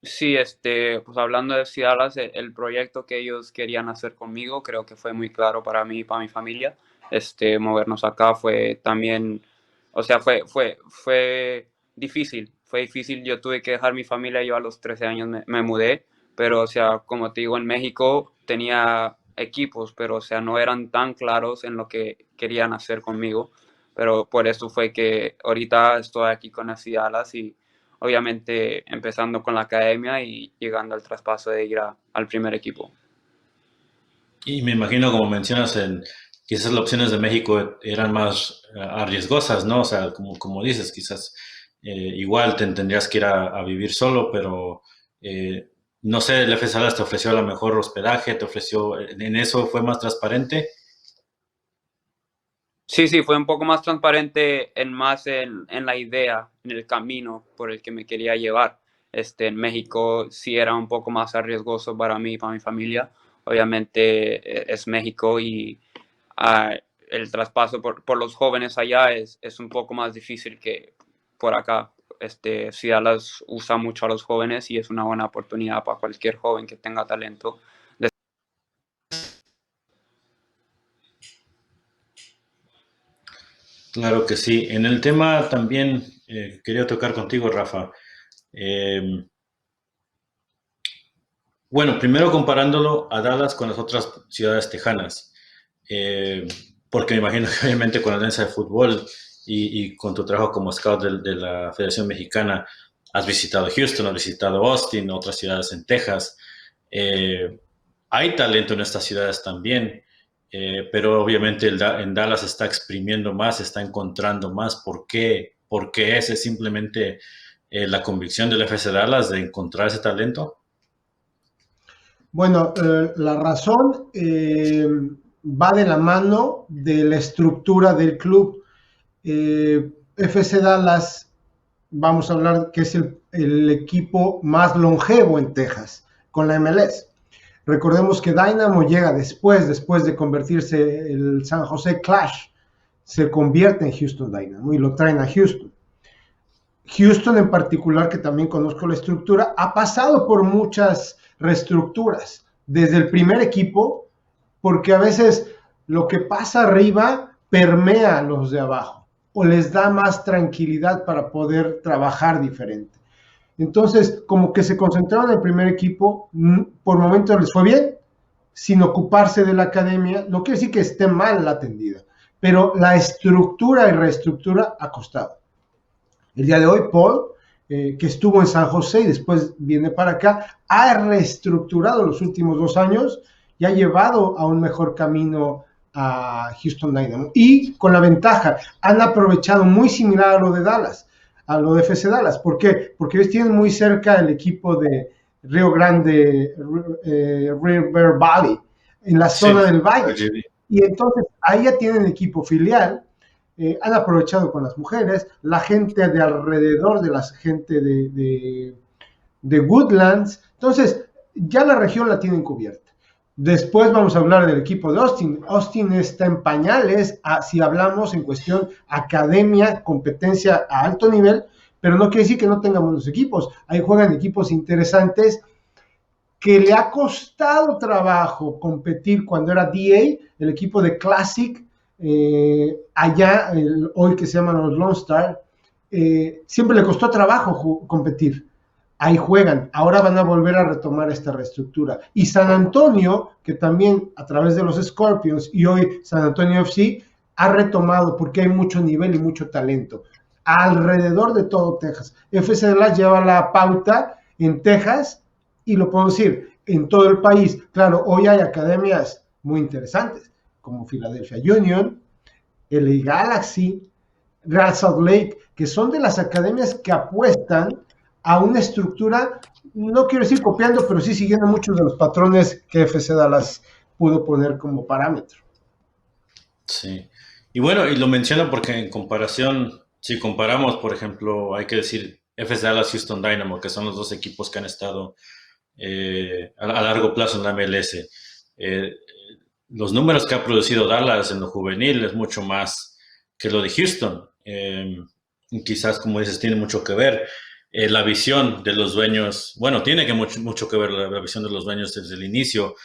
Sí, pues hablando de Cialas, el proyecto que ellos querían hacer conmigo, creo que fue muy claro para mí y para mi familia. Movernos acá fue también, o sea, fue difícil, fue difícil. Yo tuve que dejar mi familia, yo a los 13 años me mudé, pero, o sea, como te digo, en México tenía equipos, pero, o sea, no eran tan claros en lo que querían hacer conmigo. Pero por eso fue que ahorita estoy aquí con las Cialas y obviamente empezando con la academia y llegando al traspaso de ir al primer equipo.
Y me imagino, como mencionas, quizás las opciones de México eran más arriesgosas, ¿no? O sea, como dices, quizás igual tendrías que ir a vivir solo, pero no sé, el FC Dallas te ofreció a lo mejor hospedaje, te ofreció, en eso fue más transparente.
Sí, sí, fue un poco más transparente en la idea, en el camino por el que me quería llevar. En México sí era un poco más arriesgoso para mí y para mi familia. Obviamente es México y uh, el traspaso por los jóvenes allá es un poco más difícil que por acá. Dallas usa mucho a los jóvenes y es una buena oportunidad para cualquier joven que tenga talento.
Claro que sí. En el tema también quería tocar contigo, Rafa. Eh, Bueno, primero comparándolo a Dallas con las otras ciudades tejanas, eh, porque me imagino que obviamente con la alianza de fútbol y con tu trabajo como scout de la Federación Mexicana, has visitado Houston, has visitado Austin, otras ciudades en Texas. Eh, Hay talento en estas ciudades también, pero obviamente en Dallas está exprimiendo más, está encontrando más. ¿Por qué? Porque ese es simplemente la convicción del FC Dallas de encontrar ese talento.
Bueno, la razón va de la mano de la estructura del club. FC Dallas, vamos a hablar que es el equipo más longevo en Texas con la MLS. Recordemos que Dynamo llega después de convertirse el San José Clash, se convierte en Houston Dynamo y lo traen a Houston. Houston en particular, que también conozco la estructura, ha pasado por muchas reestructuras desde el primer equipo, porque a veces lo que pasa arriba permea a los de abajo o les da más tranquilidad para poder trabajar diferente. Entonces, como que se concentraron en el primer equipo, por momentos les fue bien, sin ocuparse de la academia. No quiere decir que esté mal la atendida, pero la estructura y reestructura ha costado. El día de hoy, Paul, que estuvo en San José y después viene para acá, ha reestructurado los últimos 2 años y ha llevado a un mejor camino a Houston Dynamo. Y con la ventaja, han aprovechado muy similar a lo de Dallas, a lo de FC Dallas. ¿Por qué? Porque ellos tienen muy cerca el equipo de Rio Grande, River Valley, en la zona del Valle. Y entonces ahí ya tienen equipo filial. Han aprovechado con las mujeres, la gente de alrededor de la gente de Woodlands. Entonces, ya la región la tienen cubierta. Después vamos a hablar del equipo de Austin. Austin está en pañales, si hablamos en cuestión academia, competencia a alto nivel, pero no quiere decir que no tengamos los equipos. Ahí juegan equipos interesantes que le ha costado trabajo competir cuando era DA, el equipo de Classic, allá, hoy que se llaman los Lone Star, siempre le costó trabajo competir. Ahí juegan, ahora van a volver a retomar esta reestructura. Y San Antonio, que también a través de los Scorpions y hoy San Antonio FC, ha retomado porque hay mucho nivel y mucho talento alrededor de todo Texas. FC Dallas lleva la pauta en Texas y lo puedo decir, en todo el país. Claro, hoy hay academias muy interesantes, como Philadelphia Union, LA Galaxy, Real Salt Lake, que son de las academias que apuestan a una estructura, no quiero decir copiando, pero sí siguiendo muchos de los patrones que FC Dallas pudo poner como parámetro.
Sí. Y bueno, y lo menciono porque en comparación, si comparamos, por ejemplo, hay que decir FC Dallas, Houston Dynamo, que son los dos equipos que han estado a largo plazo en la MLS. Los números que ha producido Dallas en lo juvenil es mucho más que lo de Houston. Quizás, como dices, tiene mucho que ver. La visión de los dueños, bueno, tiene que mucho que ver la visión de los dueños desde el inicio,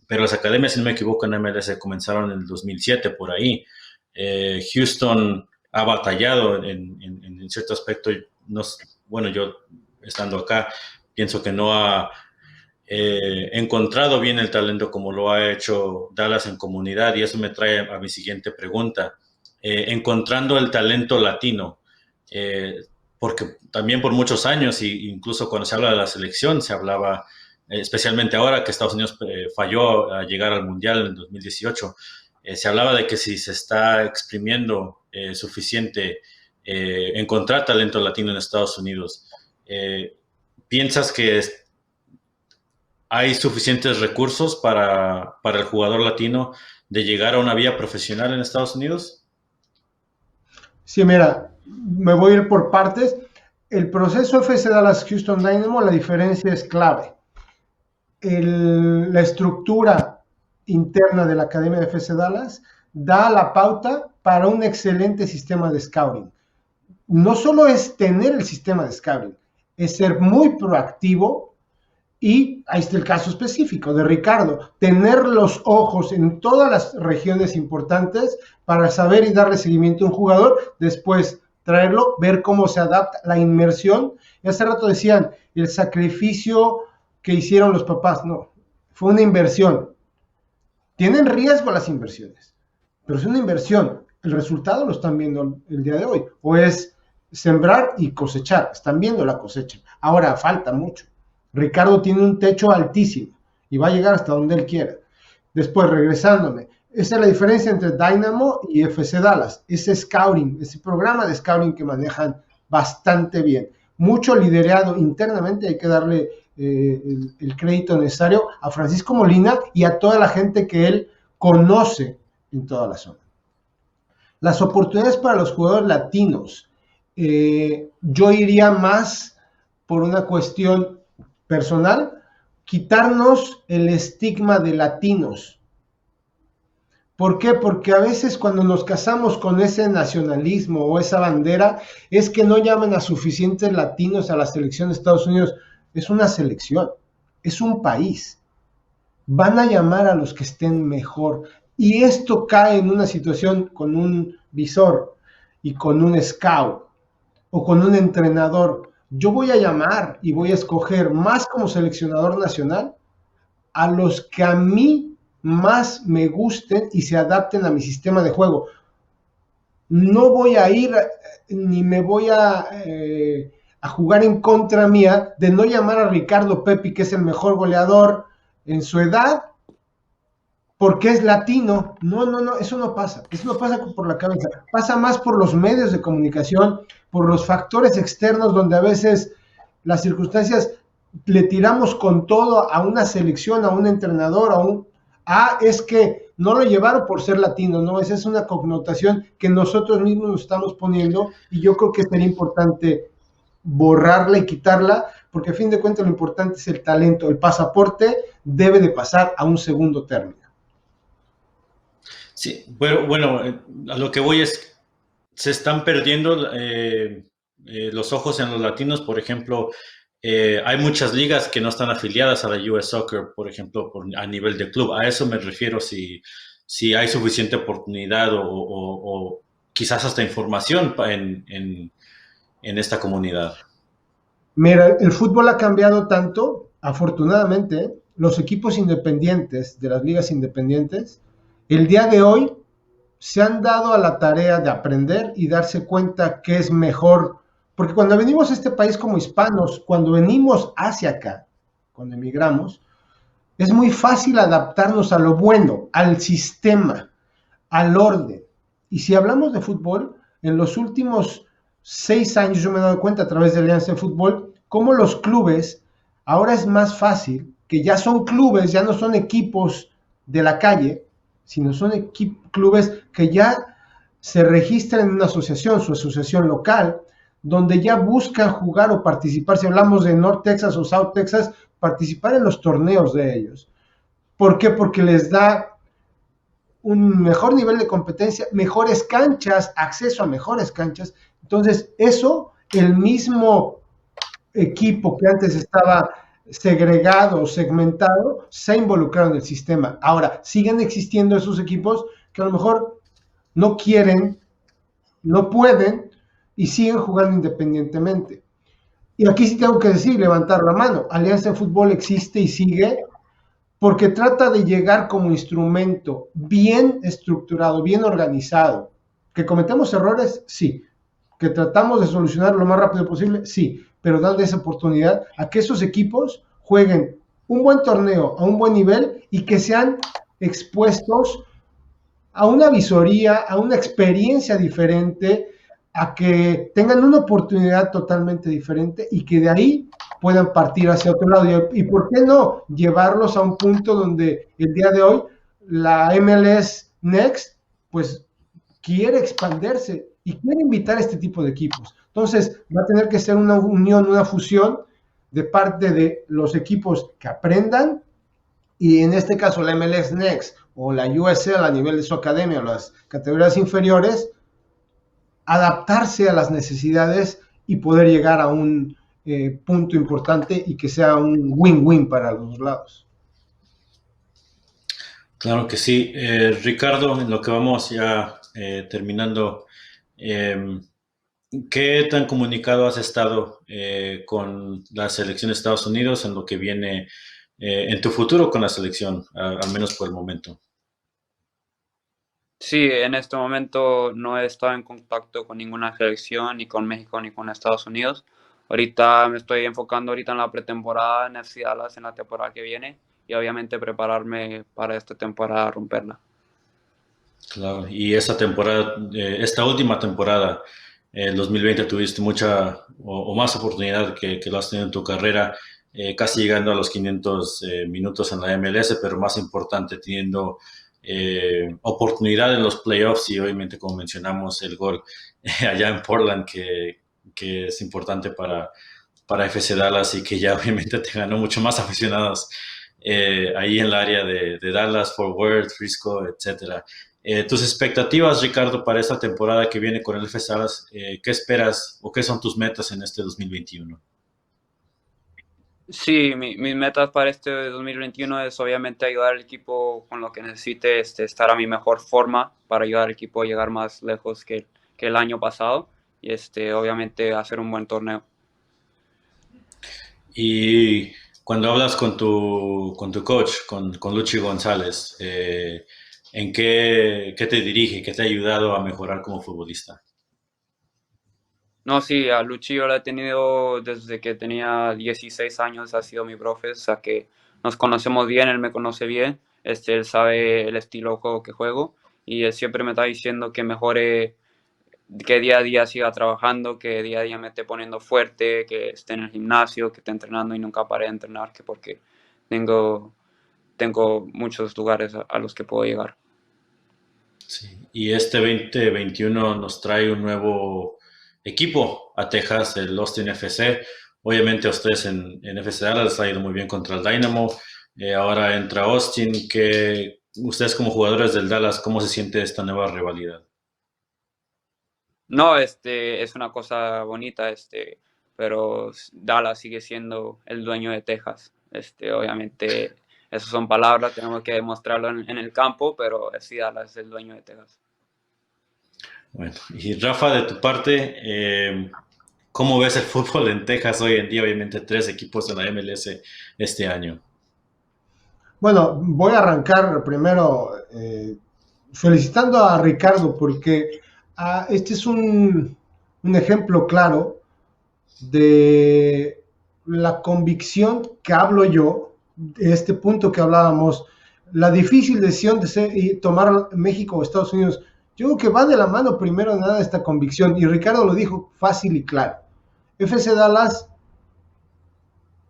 pero las academias, si no me equivoco, en MLS comenzaron en el 2007, por ahí. Houston ha batallado en cierto aspecto. No, bueno, yo estando acá, pienso que no ha encontrado bien el talento como lo ha hecho Dallas en comunidad, y eso me trae a mi siguiente pregunta. Encontrando el talento latino, porque también por muchos años, e incluso cuando se habla de la selección, se hablaba, especialmente ahora que Estados Unidos falló a llegar al Mundial en el 2018, se hablaba de que si se está exprimiendo suficiente encontrar talento latino en Estados Unidos. ¿Piensas que hay suficientes recursos para el jugador latino de llegar a una vía profesional en Estados Unidos?
Sí, mira, me voy a ir por partes. El proceso FC Dallas Houston Dynamo, la diferencia es clave. La estructura interna de la Academia de FC Dallas da la pauta para un excelente sistema de scouting. No solo es tener el sistema de scouting, es ser muy proactivo. Y ahí está el caso específico de Ricardo, tener los ojos en todas las regiones importantes para saber y darle seguimiento a un jugador, después traerlo, ver cómo se adapta, la inmersión. Y hace rato decían, el sacrificio que hicieron los papás, no, fue una inversión. Tienen riesgo las inversiones, pero es una inversión. El resultado lo están viendo el día de hoy, o es sembrar y cosechar, están viendo la cosecha. Ahora falta mucho. Ricardo tiene un techo altísimo y va a llegar hasta donde él quiera. Después, regresándome, esa es la diferencia entre Dynamo y FC Dallas, ese scouting, ese programa de scouting que manejan bastante bien. Mucho liderado internamente, hay que darle el crédito necesario a Francisco Molina y a toda la gente que él conoce en toda la zona. Las oportunidades para los jugadores latinos, yo iría más por una cuestión personal, quitarnos el estigma de latinos. ¿Por qué? Porque a veces cuando nos casamos con ese nacionalismo o esa bandera, es que no llaman a suficientes latinos a la selección de Estados Unidos. Es una selección, es un país. Van a llamar a los que estén mejor. Y esto cae en una situación con un visor y con un scout o con un entrenador. Yo voy a llamar y voy a escoger más como seleccionador nacional a los que a mí más me gusten y se adapten a mi sistema de juego. No voy a ir ni me voy a jugar en contra mía de no llamar a Ricardo Pepi, que es el mejor goleador en su edad, porque es latino. No, eso no pasa por la cabeza, pasa más por los medios de comunicación, por los factores externos donde a veces las circunstancias le tiramos con todo a una selección, a un entrenador, es que no lo llevaron por ser latino, no, esa es una connotación que nosotros mismos nos estamos poniendo y yo creo que sería importante borrarla y quitarla, porque a fin de cuentas lo importante es el talento, el pasaporte debe de pasar a un segundo término.
Sí, bueno, a lo que voy es, se están perdiendo los ojos en los latinos, por ejemplo, hay muchas ligas que no están afiliadas a la US Soccer, por ejemplo, a nivel de club. A eso me refiero si hay suficiente oportunidad o quizás hasta información en esta comunidad.
Mira, el fútbol ha cambiado tanto, afortunadamente, los equipos independientes de las ligas independientes, el día de hoy se han dado a la tarea de aprender y darse cuenta que es mejor, porque cuando venimos a este país como hispanos, cuando venimos hacia acá, cuando emigramos, es muy fácil adaptarnos a lo bueno, al sistema, al orden. Y si hablamos de fútbol, en los últimos 6 años yo me he dado cuenta a través de Alianza de Fútbol, cómo los clubes, ahora es más fácil, que ya son clubes, ya no son equipos de la calle, sino son clubes que ya se registran en una asociación, su asociación local, donde ya buscan jugar o participar, si hablamos de North Texas o South Texas, participar en los torneos de ellos. ¿Por qué? Porque les da un mejor nivel de competencia, mejores canchas, acceso a mejores canchas. Entonces, eso, el mismo equipo que antes estaba segregado o segmentado, se ha involucrado en el sistema. Ahora, siguen existiendo esos equipos que a lo mejor no quieren, no pueden y siguen jugando independientemente. Y aquí sí tengo que decir, levantar la mano. Alianza de Fútbol existe y sigue porque trata de llegar como instrumento bien estructurado, bien organizado. ¿Que cometemos errores? Sí. ¿Que tratamos de solucionar lo más rápido posible? Sí. Pero darle esa oportunidad a que esos equipos jueguen un buen torneo a un buen nivel y que sean expuestos a una visoría, a una experiencia diferente, a que tengan una oportunidad totalmente diferente y que de ahí puedan partir hacia otro lado. ¿Y por qué no llevarlos a un punto donde el día de hoy la MLS Next pues quiere expandirse y quiere invitar a este tipo de equipos? Entonces va a tener que ser una unión, una fusión de parte de los equipos que aprendan y en este caso la MLS Next o la USL a nivel de su academia o las categorías inferiores, adaptarse a las necesidades y poder llegar a un punto importante y que sea un win-win para los dos lados.
Claro que sí. Ricardo, en lo que vamos ya terminando, ¿Qué tan comunicado has estado con la selección de Estados Unidos en lo que viene en tu futuro con la selección, al menos por el momento?
Sí, en este momento no he estado en contacto con ninguna selección, ni con México, ni con Estados Unidos. Ahorita me estoy enfocando ahorita en la pretemporada en FC Dallas en la temporada que viene y obviamente prepararme para esta temporada romperla.
Claro, y esta temporada, esta última temporada, el 2020, tuviste mucha o más oportunidad que lo has tenido en tu carrera, casi llegando a los 500 minutos en la MLS, pero más importante, teniendo oportunidad en los playoffs y obviamente, como mencionamos, el gol allá en Portland, que es importante para FC Dallas y que ya obviamente te ganó mucho más aficionados ahí en el área de Dallas, Fort Worth, Frisco, etcétera. Tus expectativas, Ricardo, para esta temporada que viene con el FC Dallas, ¿qué esperas o qué son tus metas en este 2021?
Sí, mis metas para este 2021 es obviamente ayudar al equipo con lo que necesite, estar a mi mejor forma para ayudar al equipo a llegar más lejos que el año pasado y obviamente hacer un buen torneo.
Y cuando hablas con tu coach, con Luchi González, ¿en qué te dirige, qué te ha ayudado a mejorar como futbolista?
No, sí, a Luchi yo lo he tenido desde que tenía 16 años, ha sido mi profe, o sea que nos conocemos bien, él me conoce bien, él sabe el estilo de juego que juego y él siempre me está diciendo que mejore, que día a día siga trabajando, que día a día me esté poniendo fuerte, que esté en el gimnasio, que esté entrenando y nunca pare de entrenar, que porque tengo, tengo muchos lugares a los que puedo llegar.
Sí. Y este 2021 nos trae un nuevo equipo a Texas, el Austin FC. Obviamente a ustedes en FC Dallas les ha ido muy bien contra el Dynamo. Ahora entra Austin. Que ustedes como jugadores del Dallas, ¿cómo se siente esta nueva rivalidad?
No, es una cosa bonita, pero Dallas sigue siendo el dueño de Texas. Obviamente, esas son palabras, tenemos que demostrarlo en el campo, pero sí, Dallas es el dueño de Texas.
Bueno, y Rafa, de tu parte, ¿cómo ves el fútbol en Texas hoy en día? Obviamente tres equipos de la MLS este año.
Bueno, voy a arrancar primero felicitando a Ricardo porque este es un ejemplo claro de la convicción que hablo yo, de este punto que hablábamos, la difícil decisión de y tomar México o Estados Unidos. Yo creo que va de la mano primero de nada esta convicción, y Ricardo lo dijo fácil y claro. FC Dallas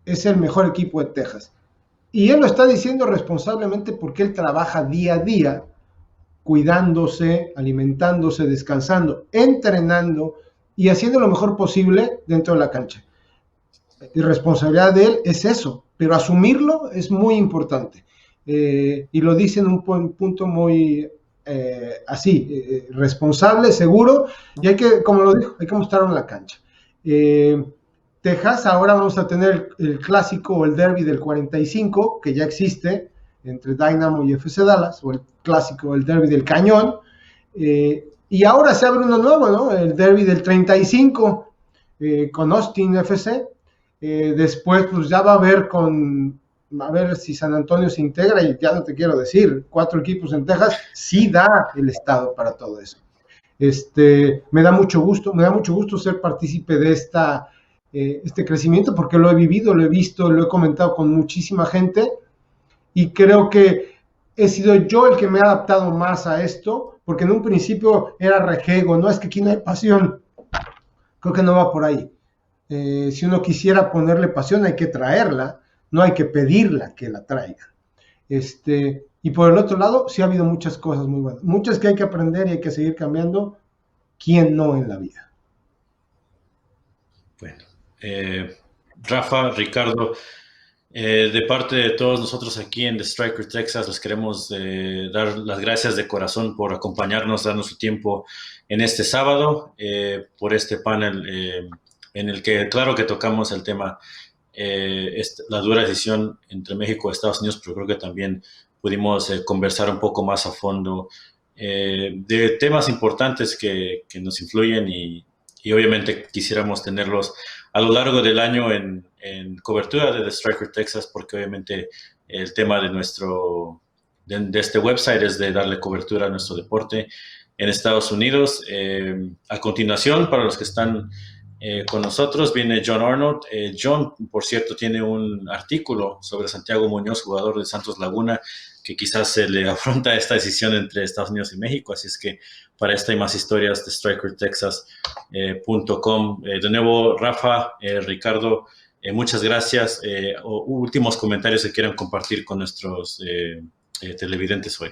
es el mejor equipo de Texas. Y él lo está diciendo responsablemente porque él trabaja día a día, cuidándose, alimentándose, descansando, entrenando y haciendo lo mejor posible dentro de la cancha. Y responsabilidad de él es eso, pero asumirlo es muy importante. Y lo dice en un punto muy responsable, seguro, y hay que, como lo dijo, hay que mostrarlo en la cancha. Texas, ahora vamos a tener el clásico o el derby del 45, que ya existe entre Dynamo y FC Dallas, o el clásico, el derby del Cañón, y ahora se abre uno nuevo, ¿no? El derby del 35 con Austin FC. Después, pues ya va a ver a ver si San Antonio se integra, y ya no te quiero decir, 4 equipos en Texas, sí da el estado para todo eso. Me da mucho gusto ser partícipe de este crecimiento, porque lo he vivido, lo he visto, lo he comentado con muchísima gente, y creo que he sido yo el que me ha adaptado más a esto, porque en un principio era rejego, no es que aquí no hay pasión, creo que no va por ahí. Si uno quisiera ponerle pasión, hay que traerla, no hay que pedirla que la traiga. Y por el otro lado, sí ha habido muchas cosas muy buenas, muchas que hay que aprender y hay que seguir cambiando. ¿Quién no en la vida?
Bueno, Rafa, Ricardo, de parte de todos nosotros aquí en The Striker Texas, les queremos dar las gracias de corazón por acompañarnos, darnos su tiempo en este sábado, por este panel en el que, claro que tocamos el tema, la dura decisión entre México y Estados Unidos, pero creo que también pudimos conversar un poco más a fondo de temas importantes que nos influyen y y obviamente quisiéramos tenerlos a lo largo del año en cobertura de The Striker Texas, porque obviamente el tema de este website es de darle cobertura a nuestro deporte en Estados Unidos. A continuación, para los que están con nosotros, viene John Arnold. John, por cierto, tiene un artículo sobre Santiago Muñoz, jugador de Santos Laguna, que quizás se le afronta esta decisión entre Estados Unidos y México. Así es que para esta y más historias de strikertexas.com. De nuevo, Rafa, Ricardo, muchas gracias. Últimos comentarios que quieran compartir con nuestros televidentes hoy.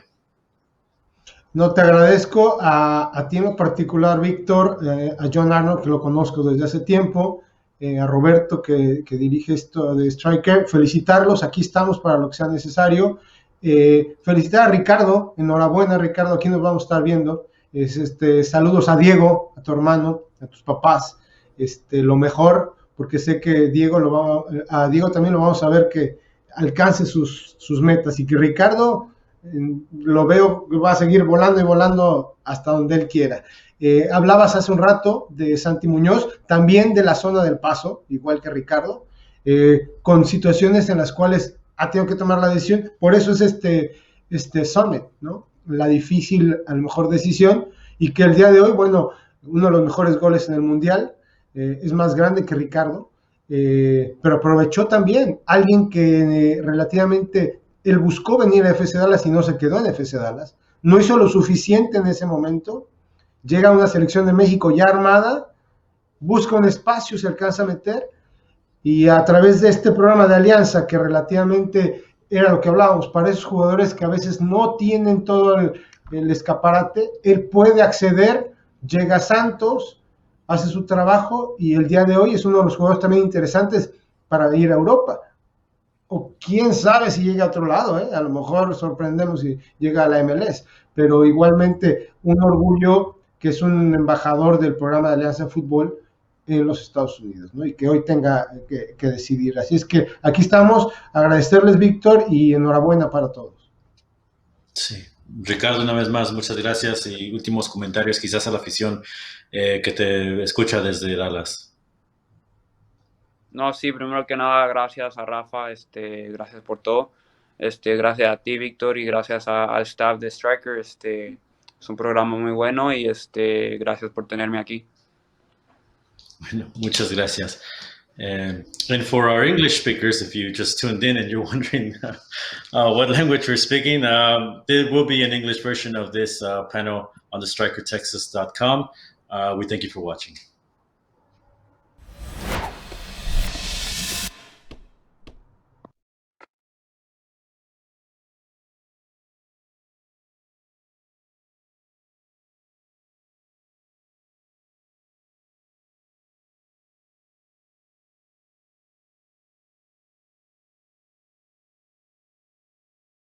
No, te agradezco a ti en lo particular, Víctor, a John Arnold, que lo conozco desde hace tiempo, a Roberto, que dirige esto de Striker. Felicitarlos, aquí estamos para lo que sea necesario. Felicitar a Ricardo, enhorabuena, Ricardo, aquí nos vamos a estar viendo. Saludos a Diego, a tu hermano, a tus papás, lo mejor, porque sé que a Diego también lo vamos a ver que alcance sus metas, y que Ricardo lo veo que va a seguir volando y volando hasta donde él quiera. Hablabas hace un rato de Santi Muñoz, también de la zona del Paso, igual que Ricardo, con situaciones en las cuales ha tenido que tomar la decisión. Por eso es este Summit, ¿no? La difícil, a lo mejor, decisión, y que el día de hoy, bueno, uno de los mejores goles en el Mundial, es más grande que Ricardo, pero aprovechó también alguien que relativamente él buscó venir a FC Dallas y no se quedó en FC Dallas, no hizo lo suficiente en ese momento, llega a una selección de México ya armada, busca un espacio, se alcanza a meter, y a través de este programa de alianza, que relativamente era lo que hablábamos, para esos jugadores que a veces no tienen todo el escaparate, él puede acceder, llega a Santos, hace su trabajo, y el día de hoy es uno de los jugadores también interesantes para ir a Europa. O quién sabe si llega a otro lado, a lo mejor sorprendemos si llega a la MLS, pero igualmente un orgullo que es un embajador del programa de Alianza Fútbol en los Estados Unidos, ¿no? Y que hoy tenga que decidir. Así es que aquí estamos, agradecerles, Víctor, y enhorabuena para todos.
Sí. Ricardo, una vez más, muchas gracias, y últimos comentarios quizás a la afición que te escucha desde Dallas.
No, sí, primero que nada, gracias a Rafa, gracias por todo. Gracias a ti, Víctor, y gracias al staff de Striker. Es un programa muy bueno, y gracias por tenerme aquí.
Bueno, muchas gracias. And for our English speakers, if you just tuned in and you're wondering what language we're speaking, there will be an English version of this panel on the strikertexas.com. We thank you for watching.